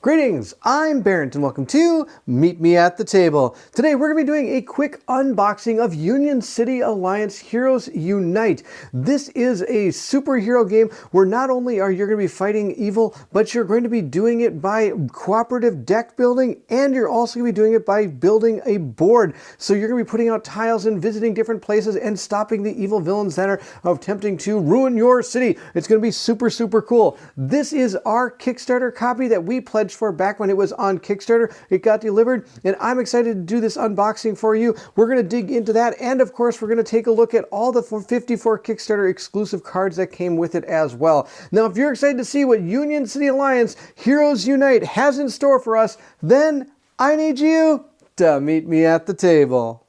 Greetings, I'm Barrett and welcome to Meet Me at the Table. Today we're going to be doing a quick unboxing of Union City Alliance Heroes Unite. This is a superhero game where not only are you going to be fighting evil, but you're going to be doing it by cooperative deck building, and you're also going to be doing it by building a board. So you're going to be putting out tiles and visiting different places and stopping the evil villains that are attempting to ruin your city. It's going to be super cool. This is our Kickstarter copy that we pledged for back when it was on Kickstarter. It got delivered and I'm excited to do this unboxing for you. We're going to dig into that, and of course we're going to take a look at all the 54 Kickstarter exclusive cards that came with it as well. Now if you're excited to see what Union City Alliance Heroes Unite has in store for us, then I need you to meet me at the table.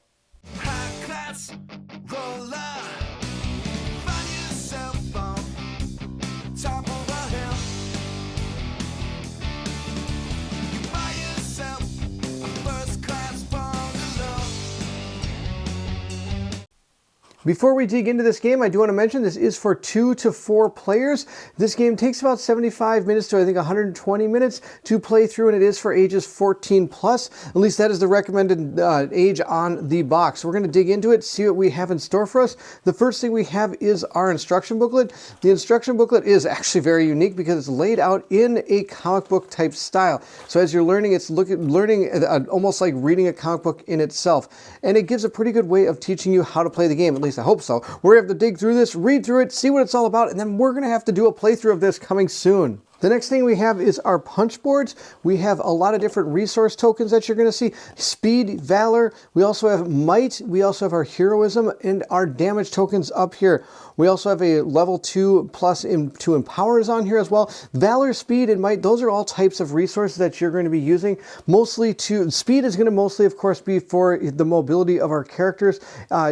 Before we dig into this game, I do want to mention this is for 2 to 4 players. This game takes about 75 minutes to I think 120 minutes to play through, and it is for ages 14 plus. At least that is the recommended age on the box. So we're going to dig into it, see what we have in store for us. The first thing we have is our instruction booklet. The instruction booklet is actually very unique because it's laid out in a comic book type style. So as you're learning, it's learning almost like reading a comic book in itself. And it gives a pretty good way of teaching you how to play the game, at least I hope so. We're going to have to dig through this, read through it, see what it's all about, and then we're going to have to do a playthrough of this coming soon. The next thing we have is our punch boards. We have a lot of different resource tokens that you're going to see. Speed, Valor. We also have Might. We also have our Heroism and our damage tokens up here. We also have a level 2 plus to Empowers on here as well. Valor, Speed, and Might, those are all types of resources that you're going to be using. Speed is going to mostly, of course, be for the mobility of our characters,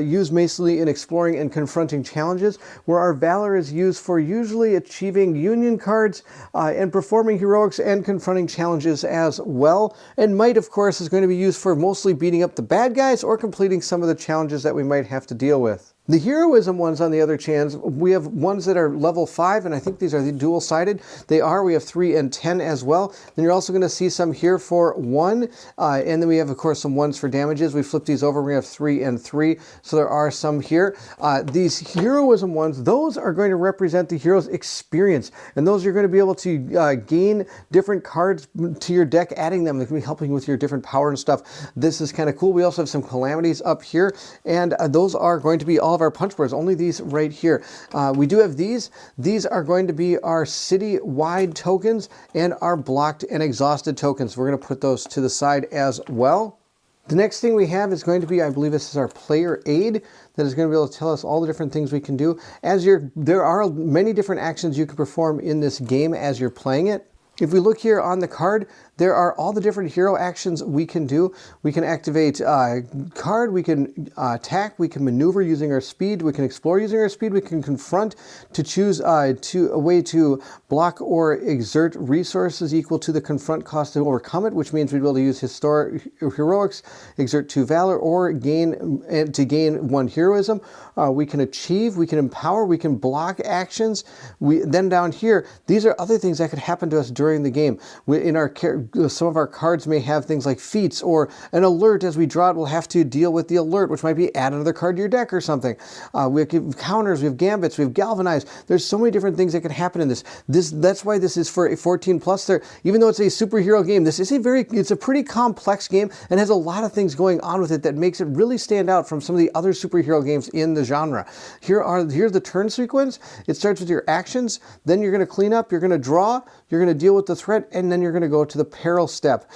used mostly in exploring and confronting challenges, where our Valor is used for usually achieving Union cards, and performing heroics and confronting challenges as well. And Might, of course, is going to be used for mostly beating up the bad guys or completing some of the challenges that we might have to deal with. The Heroism ones, on the other chance, we have ones that are level 5, and I think these are the dual-sided. They are. We have 3 and 10 as well. Then you're also going to see some here for 1, and then we have, of course, some ones for damages. We flip these over. We have 3 and 3, so there are some here. These Heroism ones, those are going to represent the hero's experience, and those you're going to be able to gain different cards to your deck, adding them. They can be helping with your different power and stuff. This is kind of cool. We also have some calamities up here, and those are going to be all of our punch boards, only these right here. We do have these. These are going to be our city-wide tokens and our blocked and exhausted tokens. We're going to put those to the side as well. The next thing we have is going to be, I believe this is our player aid, that is going to be able to tell us all the different things we can do. There are many different actions you can perform in this game as you're playing it. If we look here on the card, there are all the different hero actions we can do. We can activate card, we can attack, we can maneuver using our speed, we can explore using our speed, we can confront to choose a way to block or exert resources equal to the confront cost to overcome it, which means we'd be able to use heroics, exert 2 valor, or gain 1 heroism. We can achieve, we can empower, we can block actions. Then down here, these are other things that could happen to us during the game. Some of our cards may have things like feats or an alert. As we draw it, we'll have to deal with the alert, which might be add another card to your deck or something. We have counters, we have gambits, we have galvanize. There's so many different things that can happen in this. That's why this is for a 14 plus. There, even though it's a superhero game, this is it's a pretty complex game and has a lot of things going on with it that makes it really stand out from some of the other superhero games in the genre. Here's the turn sequence. It starts with your actions, then you're going to clean up, you're going to draw, you're going to deal with the threat, and then you're going to go to the peril step.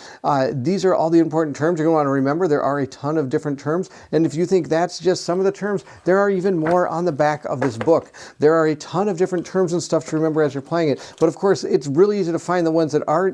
These are all the important terms you're going to want to remember. There are a ton of different terms, and if you think that's just some of the terms, there are even more on the back of this book. There are a ton of different terms and stuff to remember as you're playing it, but of course it's really easy to find the ones that are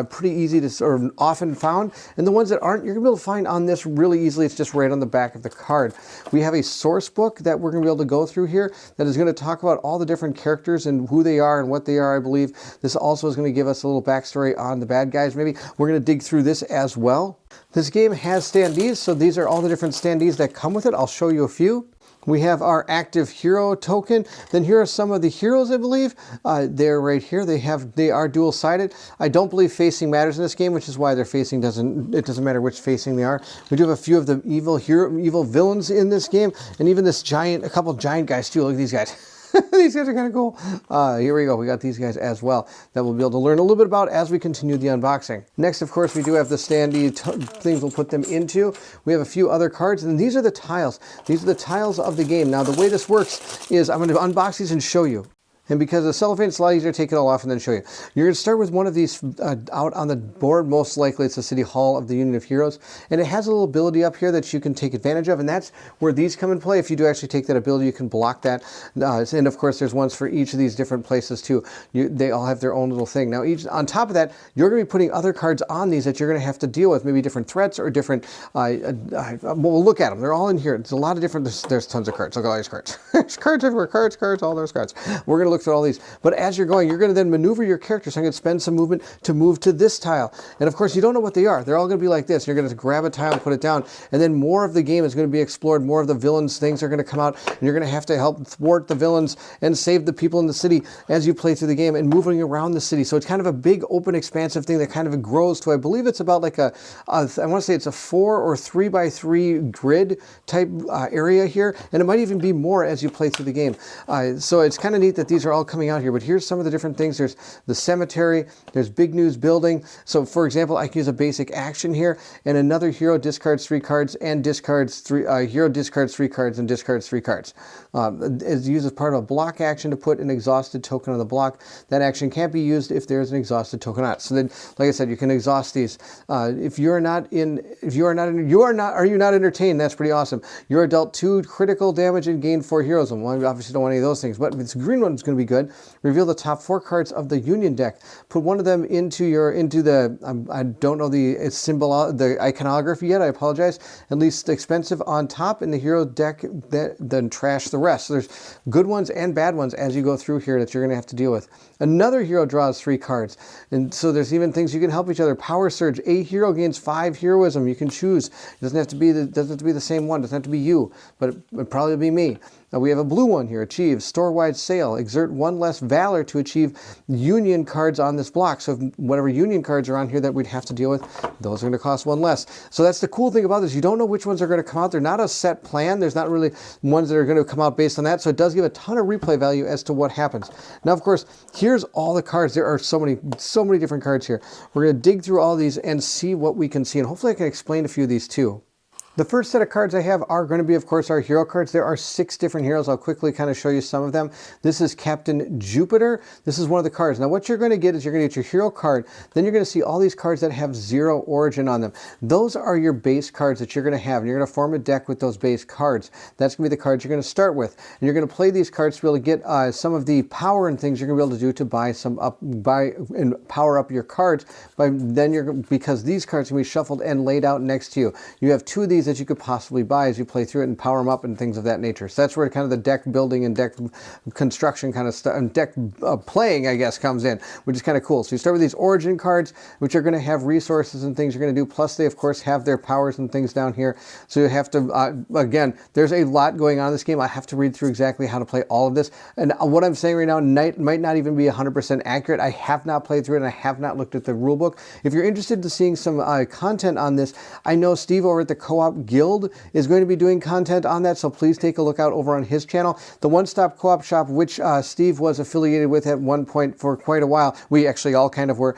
pretty easy to sort of often found, and the ones that aren't, you're going to be able to find on this really easily. It's just right on the back of the card. We have a source book that we're going to be able to go through here that is going to talk about all the different characters and who they are and what they are, I believe. This also is going to give us a little backstory on the bad guys. Maybe we're going to dig through this as well. This game has standees, so these are all the different standees that come with it. I'll show you a few. We have our active hero token. Then here are some of the heroes, I believe. They're right here. They are dual-sided. I don't believe facing matters in this game, which is why their facing it doesn't matter which facing they are. We do have a few of the evil villains in this game, and even a couple giant guys too. Look at these guys. These guys are kind of cool. Here we go. We got these guys as well that we'll be able to learn a little bit about as we continue the unboxing. Next, of course, we do have the standee things we'll put them into. We have a few other cards, and these are the tiles. These are the tiles of the game. Now, the way this works is I'm going to unbox these and show you. And because the cellophane, it's a lot easier to take it all off and then show you. You're going to start with one of these out on the board. Most likely it's the City Hall of the Union of Heroes. And it has a little ability up here that you can take advantage of. And that's where these come in play. If you do actually take that ability, you can block that. And of course, there's ones for each of these different places too. They all have their own little thing. Now, on top of that, you're going to be putting other cards on these that you're going to have to deal with. Maybe different threats or different... we'll look at them. They're all in here. There's a lot of different... There's tons of cards. Look at all these cards. There's cards everywhere. Cards, all those cards. We're going to look through all these. But as you're going to then maneuver your character. So I'm going to spend some movement to move to this tile. And of course, you don't know what they are. They're all going to be like this. You're going to grab a tile and put it down. And then more of the game is going to be explored. More of the villains, things are going to come out. And you're going to have to help thwart the villains and save the people in the city as you play through the game and moving around the city. So it's kind of a big, open, expansive thing that kind of grows to, I believe it's about like I want to say it's a 4 or 3 by 3 grid type area here. And it might even be more as you play through the game. So it's kind of neat that these are all coming out here. But here's some of the different things. There's the cemetery, there's big news building. So for example, I can use a basic action here, and another hero discards 3 cards and discards 3, hero discards 3 cards and discards 3 cards. Is used as part of a block action to put an exhausted token on the block. That action can't be used if there's an exhausted token on it. So then, like I said, you can exhaust these. Are you not entertained? That's pretty awesome. You're dealt 2 critical damage and gain 4 heroism. Well, I obviously don't want any of those things, but this green one's going to be good. Reveal the top 4 cards of the Union deck. Put one of them into the, I don't know the symbol, the iconography yet, I apologize. At least expensive on top in the hero deck, then trash the rest. So there's good ones and bad ones as you go through here that you're going to have to deal with. Another hero draws 3 cards. And so there's even things you can help each other. Power Surge, a hero gains 5 heroism. You can choose. It doesn't have to be the same one. It doesn't have to be you, but it would probably be me. Now we have a blue one here. Achieve store-wide sale. Exert 1 less valor to achieve Union cards on this block. So whatever Union cards are on here that we'd have to deal with, those are going to cost 1 less. So that's the cool thing about this. You don't know which ones are going to come out. They're not a set plan. There's not really ones that are going to come out based on that. So it does give a ton of replay value as to what happens. Now, of course, here's all the cards. There are so many different cards here. We're going to dig through all these and see what we can see. And hopefully I can explain a few of these too. The first set of cards I have are going to be, of course, our hero cards. There are 6 different heroes. I'll quickly kind of show you some of them. This is Captain Jupiter. This is one of the cards. Now, what you're going to get is you're going to get your hero card. Then you're going to see all these cards that have 0 origin on them. Those are your base cards that you're going to have. And you're going to form a deck with those base cards. That's going to be the cards you're going to start with. And you're going to play these cards to be able to get some of the power and things you're going to be able to do to buy and power up your cards. Because these cards can be shuffled and laid out next to you. You have 2 of these that you could possibly buy as you play through it and power them up and things of that nature. So that's where kind of the deck building and deck construction kind of stuff and deck playing, I guess, comes in, which is kind of cool. So you start with these origin cards, which are going to have resources and things you're going to do. Plus they, of course, have their powers and things down here. So you have to, again, there's a lot going on in this game. I have to read through exactly how to play all of this. And what I'm saying right now might not even be 100% accurate. I have not played through it and I have not looked at the rule book. If you're interested in seeing some content on this, I know Steve over at the Coop Guild is going to be doing content on that, so please take a look out over on his channel. The One Stop Co-op Shop, which Steve was affiliated with at one point for quite a while. We actually all kind of were.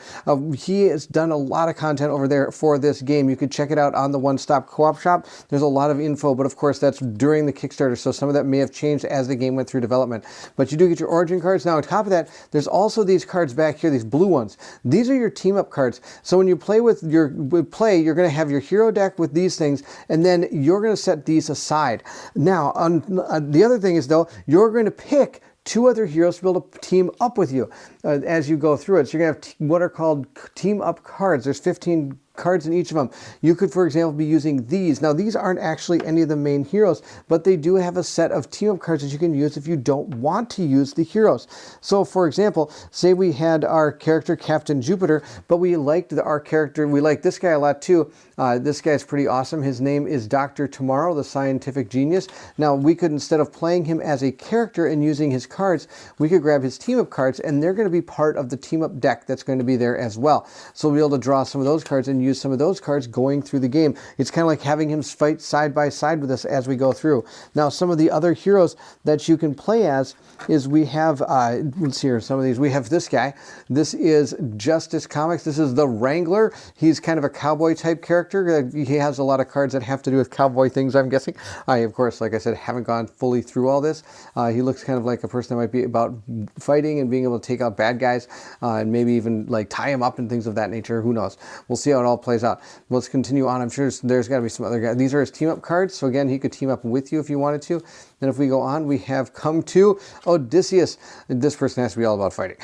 He has done a lot of content over there for this game. You could check it out on the One Stop Co-op Shop. There's a lot of info, but of course that's during the Kickstarter, so some of that may have changed as the game went through development. But you do get your origin cards. Now on top of that, there's also these cards back here, these blue ones. These are your team up cards. So when you play you're going to have your hero deck with these things, and then you're going to set these aside. Now, the other thing is, though, you're going to pick 2 other heroes to be able to team up with you as you go through it. So you're going to have what are called team up cards. There's 15 cards in each of them. You could, for example, be using these. Now, these aren't actually any of the main heroes, but they do have a set of team-up cards that you can use if you don't want to use the heroes. So, for example, say we had our character Captain Jupiter, but we liked our character, we like this guy a lot too. This guy's pretty awesome. His name is Dr. Tomorrow, the scientific genius. Now, we could, instead of playing him as a character and using his cards, we could grab his team-up cards, and they're going to be part of the team-up deck that's going to be there as well. So we'll be able to draw some of those cards and use some of those cards going through the game. It's kind of like having him fight side by side with us as we go through. Now, some of the other heroes that you can play as is we have, let's see here, some of these. We have this guy. This is Justice Comics. This is the Wrangler. He's kind of a cowboy type character. He has a lot of cards that have to do with cowboy things, I'm guessing. I, of course, like I said, haven't gone fully through all this. He looks kind of like a person that might be about fighting and being able to take out bad guys and maybe even like tie him up and things of that nature. Who knows? We'll see how it all plays out. Let's continue on. I'm sure there's got to be some other guys. These are his team-up cards. So again, he could team up with you if you wanted to. Then if we go on, we have come to Odysseus. This person has to be all about fighting.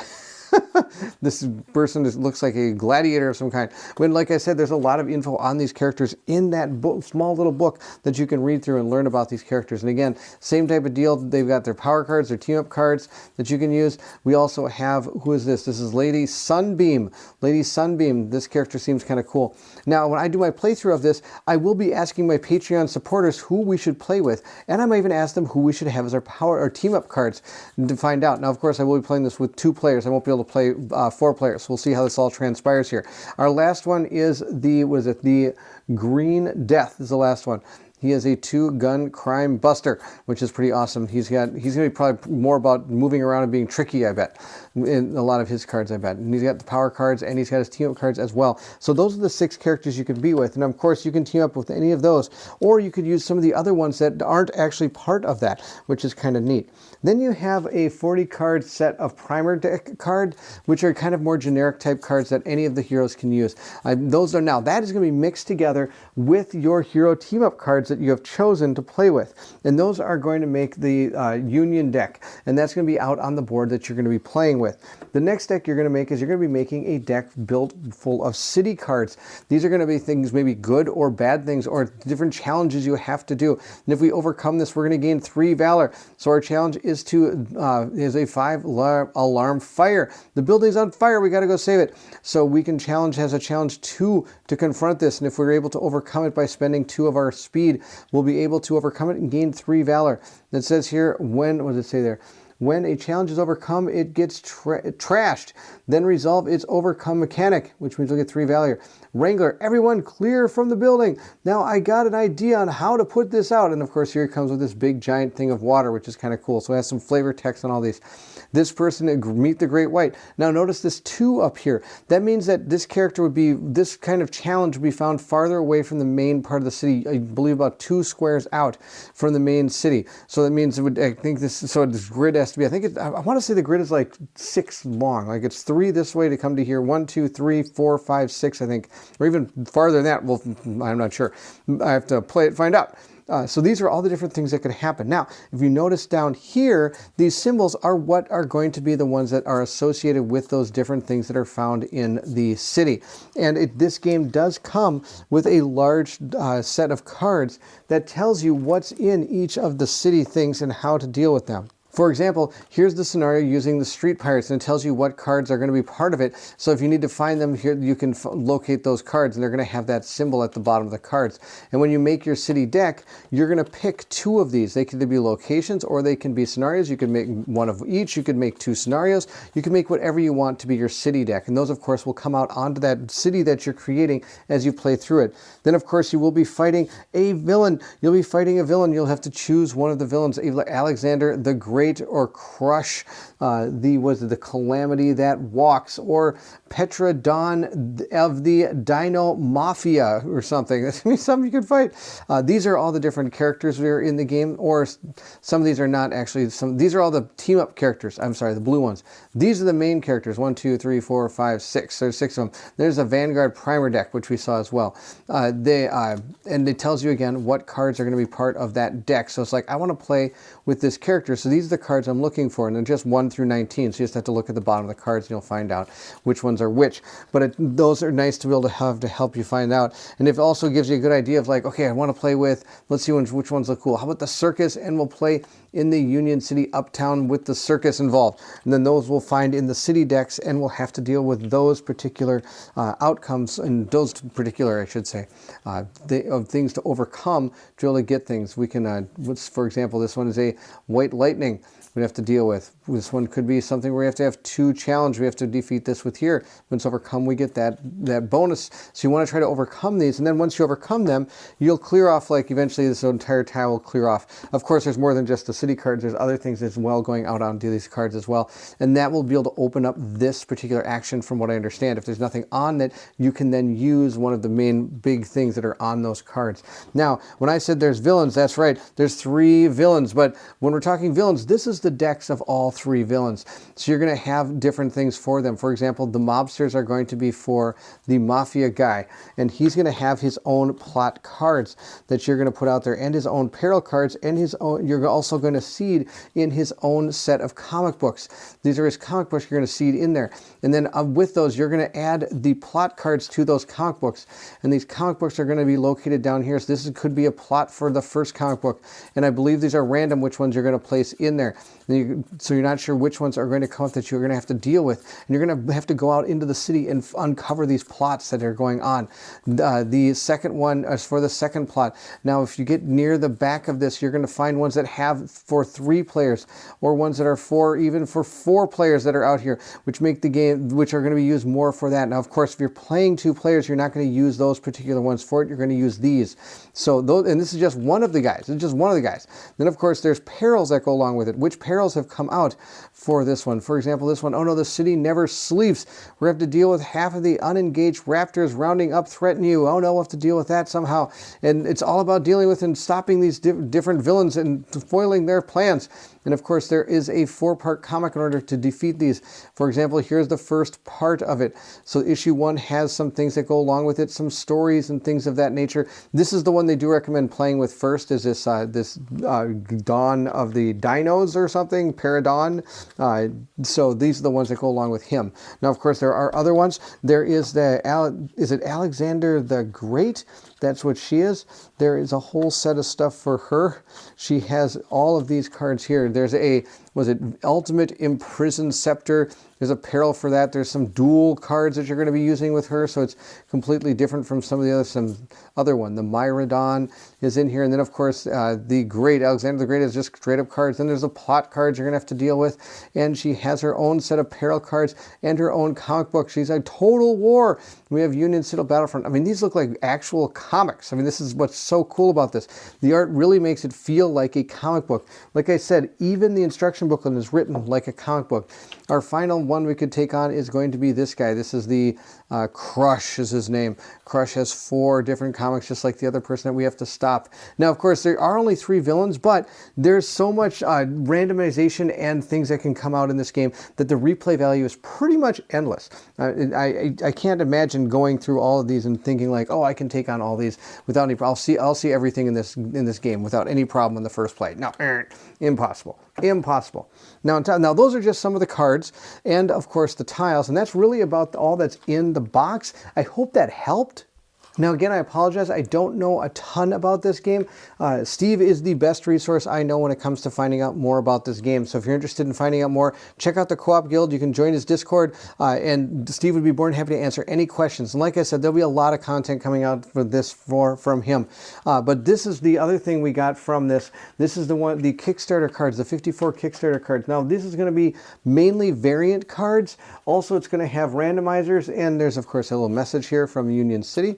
This person looks like a gladiator of some kind. When, like I said, there's a lot of info on these characters in that book, small little book that you can read through and learn about these characters. And again, same type of deal. They've got their power cards, their team-up cards that you can use. We also have, who is this? This is Lady Sunbeam. Lady Sunbeam. This character seems kind of cool. Now, when I do my playthrough of this, I will be asking my Patreon supporters who we should play with, and I might even ask them who we should have as our power or team-up cards to find out. Now, of course, I will be playing this with 2 players. I won't be able to play 4 players. We'll see how this all transpires here. Our last one is the Green Death is the last one. He is a 2-gun crime buster, which is pretty awesome. He's going to be probably more about moving around and being tricky, I bet, in a lot of his cards, I bet. And he's got the power cards, and he's got his team-up cards as well. So those are the 6 characters you can be with. And of course, you can team up with any of those, or you could use some of the other ones that aren't actually part of that, which is kind of neat. Then you have a 40-card set of primer deck cards, which are kind of more generic type cards that any of the heroes can use. Those are now, that is going to be mixed together with your hero team-up cards that you have chosen to play with. And those are going to make the Union deck. And that's going to be out on the board that you're going to be playing with. The next deck you're going to make is you're going to be making a deck built full of city cards. These are going to be things, maybe good or bad things, or different challenges you have to do. And if we overcome this, we're going to gain 3 valor. So our challenge is a 5 alarm fire. The building's on fire. We got to go save it. So we can has a challenge 2 to confront this. And if we're able to overcome it by spending 2 of our speed, we'll be able to overcome it and gain 3 valor. It says here, what does it say there? When a challenge is overcome, it gets trashed. Then resolve its overcome mechanic, which means we'll get 3 valor. Wrangler, everyone clear from the building. Now I got an idea on how to put this out. And of course, here it comes with this big giant thing of water, which is kind of cool. So it has some flavor text on all these. This person, meet the Great White. Now notice this 2 up here. That means that this character would be, this kind of challenge would be found farther away from the main part of the city. I believe about 2 squares out from the main city. So that means it would, I think this, so this grid has to be, I want to say the grid is like 6 long. Like it's 3 this way to come to here. 1, 2, 3, 4, 5, 6, I think. Or even farther than that. Well, I'm not sure. I have to play it, find out. So these are all the different things that could happen. Now, if you notice down here, these symbols are what are going to be the ones that are associated with those different things that are found in the city. And this game does come with a large set of cards that tells you what's in each of the city things and how to deal with them. For example, here's the scenario using the Street Pirates, and it tells you what cards are going to be part of it. So if you need to find them here, you can locate those cards, and they're going to have that symbol at the bottom of the cards. And when you make your city deck, you're going to pick 2 of these. They can either be locations or they can be scenarios. You can make 1 of each. You can make 2 scenarios. You can make whatever you want to be your city deck. And those, of course, will come out onto that city that you're creating as you play through it. Then, of course, you will be fighting a villain. You'll be fighting a villain. You'll have to choose one of the villains, Alexander the Great, or Crush, the Calamity that Walks, or Petra Dawn of the Dino Mafia, or something. That's going to be something you could fight. These are all the different characters that are in the game, or some of these are not actually. These are all the team-up characters. I'm sorry, the blue ones. These are the main characters. 1, 2, 3, 4, 5, 6. There's 6 of them. There's a Vanguard Primer deck, which we saw as well. And it tells you again what cards are going to be part of that deck. So it's like, I want to play with this character. So these are the cards I'm looking for, and they're just 1 through 19, so you just have to look at the bottom of the cards and you'll find out which ones are which. But those are nice to be able to have to help you find out. And it also gives you a good idea of like, okay, I want to play with, let's see which ones look cool. How about the circus? And we'll play in the Union City Uptown with the circus involved. And then those we'll find in the city decks, and we'll have to deal with those particular outcomes, and those particular, I should say, of things to overcome to be able to get things. We can, for example, this one is a white lightning we have to deal with. This one could be something where we have to have 2 challenge. We have to defeat this with here. When it's overcome, we get that bonus. So you want to try to overcome these, and then once you overcome them, you'll clear off, like eventually this entire tile will clear off. Of course, there's more than just the city cards. There's other things as well going out onto these cards as well. And that will be able to open up this particular action from what I understand. If there's nothing on it, you can then use one of the main big things that are on those cards. Now, when I said there's villains, that's right. There's 3 villains, but when we're talking villains, this is the decks of all 3 villains. So you're going to have different things for them. For example, the mobsters are going to be for the mafia guy, and he's going to have his own plot cards that you're going to put out there, and his own peril cards, and his own, you're also going to seed in his own set of comic books. These are his comic books you're going to seed in there. And then with those, you're going to add the plot cards to those comic books. And these comic books are going to be located down here. So this could be a plot for the first comic book. And I believe these are random which ones you're going to place in there. So you're not sure which ones are going to come up that you're going to have to deal with. And you're going to have to go out into the city and uncover these plots that are going on. The second one is for the second plot. Now, if you get near the back of this, you're going to find ones that have for 3 players, or ones that are even for 4 players that are out here, which make the game, which are going to be used more for that. Now, of course, if you're playing 2 players, you're not going to use those particular ones for it. You're going to use these. So those, and this is just one of the guys. It's just one of the guys. Then, of course, there's perils that go along with it. Which perils have come out for this one? For example, this one, oh no, the city never sleeps. We're going to have to deal with half of the unengaged raptors rounding up threaten you. Oh no, we'll have to deal with that somehow. And it's all about dealing with and stopping these different villains and foiling their plans. And of course, there is a 4-part comic in order to defeat these. For example, here's the first part of it. So issue 1 has some things that go along with it, some stories and things of that nature. This is the one they do recommend playing with first, is this Dawn of the Dinos or something, Paradon. So these are the ones that go along with him. Now, of course, there are other ones. There is is it Alexander the Great? That's what she is. There is a whole set of stuff for her. She has all of these cards here. There's was it Ultimate Imprisoned Scepter? There's a peril for that. There's some dual cards that you're going to be using with her, so it's completely different from some other one. The Myrodon is in here, and then of course the Great, Alexander the Great, is just straight up cards. Then there's the plot cards you're going to have to deal with, and she has her own set of peril cards and her own comic book. She's a Total War. We have Union City Battlefront. I mean, these look like actual comics. I mean, this is what's so cool about this. The art really makes it feel like a comic book. Like I said, even the instruction booklet is written like a comic book. Our final one we could take on is going to be this guy. This is the Crush is his name. Crush has 4 different comics, just like the other person that we have to stop. Now, of course, there are only 3 villains, but there's so much randomization and things that can come out in this game that the replay value is pretty much endless. I can't imagine going through all of these and thinking like, oh, I can take on all these without any problem. I'll see everything in this game without any problem in the first play. No, impossible. Impossible. Now those are just some of the cards and of course the tiles, and that's really about all that's in the box. I hope that helped. Now, again, I apologize. I don't know a ton about this game. Steve is the best resource I know when it comes to finding out more about this game. So if you're interested in finding out more, check out the Coop Guild. You can join his Discord, and Steve would be more than happy to answer any questions. And like I said, there'll be a lot of content coming out for this from him. But this is the other thing we got from this. This is the Kickstarter cards, the 54 Kickstarter cards. Now, this is going to be mainly variant cards. Also, it's going to have randomizers, and there's, of course, a little message here from Union City.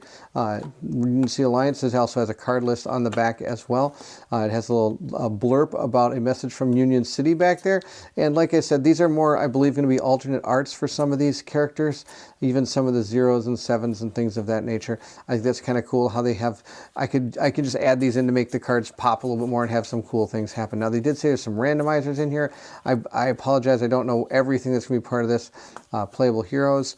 Union City Alliance also has a card list on the back as well. It has a little blurb about a message from Union City back there. And like I said, these are more, I believe, going to be alternate arts for some of these characters, even some of the 0s and 7s and things of that nature. I think that's kind of cool how they have, I could just add these in to make the cards pop a little bit more and have some cool things happen. Now, they did say there's some randomizers in here. I apologize, I don't know everything that's going to be part of this. Playable heroes,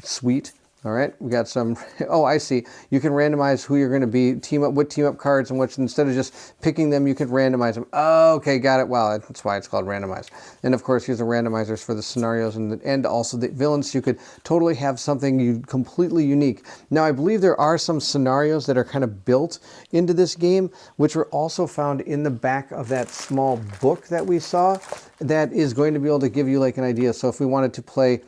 sweet. All right, we got some, oh, I see. You can randomize who you're going to be, what team up cards, and which, instead of just picking them, you can randomize them. Oh, okay, got it. Wow, that's why it's called randomize. And of course, here's the randomizers for the scenarios and also the villains. So you could totally have something completely unique. Now, I believe there are some scenarios that are kind of built into this game, which were also found in the back of that small book that we saw, that is going to be able to give you like an idea. So if we wanted to play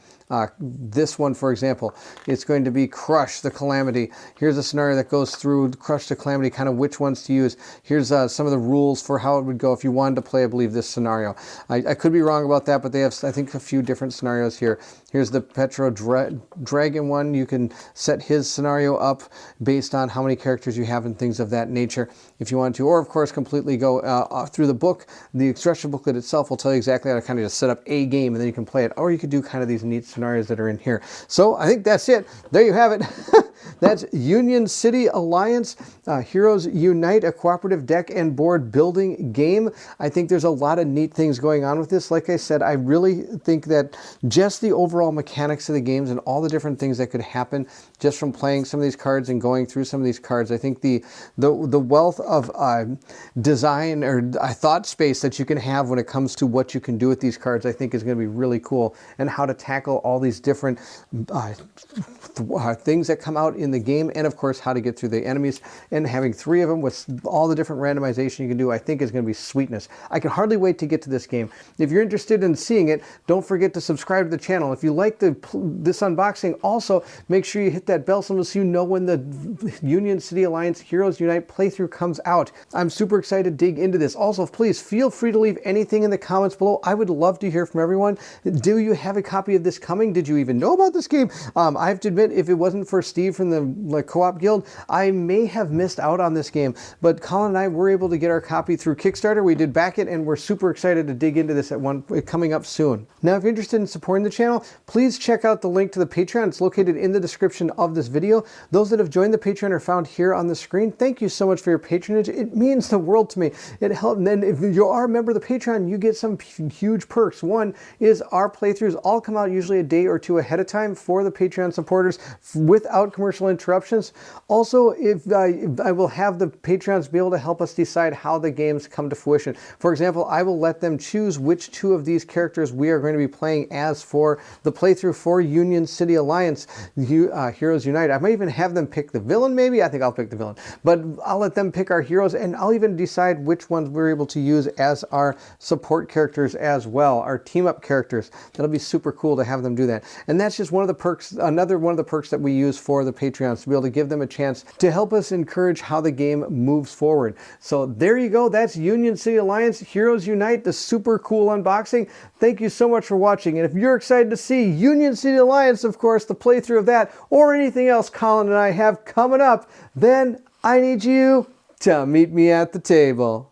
this one, for example, it's going to be Crush the Calamity. Here's a scenario that goes through Crush the Calamity, kind of which ones to use. Here's some of the rules for how it would go if you wanted to play, I believe, this scenario. I could be wrong about that, but they have, I think, a few different scenarios here. Here's the Petro Dragon one. You can set his scenario up based on how many characters you have and things of that nature if you want to. Or, of course, completely go through the book. The instruction booklet itself will tell you exactly how to kind of just set up a game, and then you can play it. Or you could do kind of these neat scenarios that are in here. So I think that's it. There you have it. That's Union City Alliance, Heroes Unite, a cooperative deck and board building game. I think there's a lot of neat things going on with this. Like I said, I really think that just the overall mechanics of the games and all the different things that could happen just from playing some of these cards and going through some of these cards, I think the wealth of design or thought space that you can have when it comes to what you can do with these cards, I think is going to be really cool, and how to tackle all these different things that come out in the game, and of course how to get through the enemies, and having 3 of them with all the different randomization you can do, I think is going to be sweetness. I can hardly wait to get to this game. If you're interested in seeing it, don't forget to subscribe to the channel. If you like this unboxing, also make sure you hit that bell symbol so you know when the Union City Alliance Heroes Unite playthrough comes out. I'm super excited to dig into this. Also, please feel free to leave anything in the comments below. I would love to hear from everyone. Do you have a copy of this coming? Did you even know about this game? I have to admit, if it wasn't for Steve from the Coop Guild, I may have missed out on this game, but Colin and I were able to get our copy through Kickstarter. We did back it, and we're super excited to dig into this coming up soon. Now, if you're interested in supporting the channel, please check out the link to the Patreon. It's located in the description of this video. Those that have joined the Patreon are found here on the screen. Thank you so much for your patronage. It means the world to me. It helps. And then if you are a member of the Patreon, you get some huge perks. One is our playthroughs all come out usually a day or two ahead of time for the Patreon supporters without commercial interruptions. Also, if I will have the Patreons be able to help us decide how the games come to fruition. For example, I will let them choose which 2 of these characters we are going to be playing as for the playthrough for Union City Alliance Heroes Unite. I might even have them pick the villain, maybe. I think I'll pick the villain. But I'll let them pick our heroes, and I'll even decide which ones we're able to use as our support characters as well, our team-up characters. That'll be super cool to have them do that. And that's just one of the perks, another one of the perks that we use for the Patreons, to be able to give them a chance to help us encourage how the game moves forward. So there you go. That's Union City Alliance Heroes Unite, the super cool unboxing. Thank you so much for watching. And if you're excited to see Union City Alliance, of course, the playthrough of that, or anything else Colin and I have coming up, then I need you to meet me at the table.